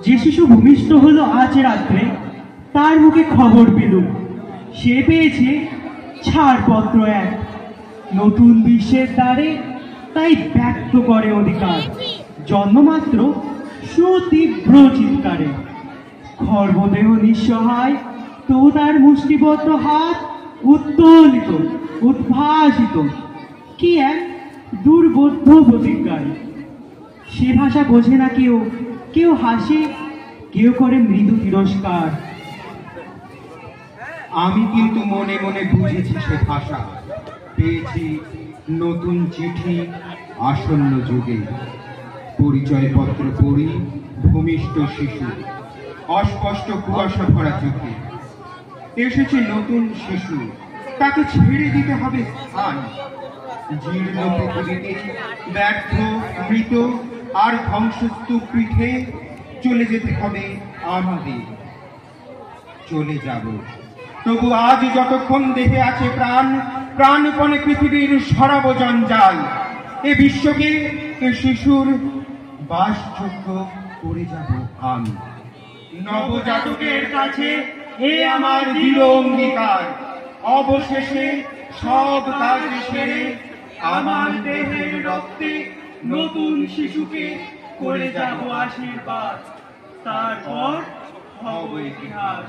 যে শিশু ভূমিষ্ঠ হলো আজ রাত্রে, তার মুখে খবর পেলুম সে পেয়েছে ছাড়পত্র এক নতুন বিশ্বের দ্বারে, তাই ব্যক্ত করে অধিকার জন্মমাত্র সুতীব্র চিৎকারে। খর্বদেহ নিঃসহায়, তো তার মুষ্টিবদ্ধ হাত উত্তোলিত উদ্ভাসিত কি এক দুর্বোধ্য প্রতিজ্ঞায়। সে ভাষা বোঝে না কেউ, কেউ হাসে, কেউ করে মৃদু তিরস্কার। আমি কিন্তু মনে মনে বুঝেছি সে ভাষা, পেয়েছি নতুন চিঠি আসন্ন যুগে। পরিচয়পত্র পড়ি ভূমিষ্ঠ শিশু, অস্পষ্ট কুয়াশা ভরা চোখে। এসেছে নতুন শিশু, তাকে ছেড়ে দিতে হবে স্থান। জীর্ণ পৃথিবীতে ব্যর্থ মৃত আর ধ্বংসস্তূপ পিঠে চলে যেতে হবে আমাদের। চলে যাব, তবু আজ যতক্ষণ দেহে আছে প্রাণ, প্রাণপণে পৃথিবীর সরাব জঞ্জাল। এ বিশ্বকে এ শিশুর বাসযোগ্য করে যাব আমি। নবজাতকের কাছে এ আমার দৃঢ় অঙ্গীকার, অবশেষে সব কাজ সেরে আমার দেহের রক্তে নতুন শিশুকে করে যাব আশীর্বাদ। তারপর হব ইতিহাস।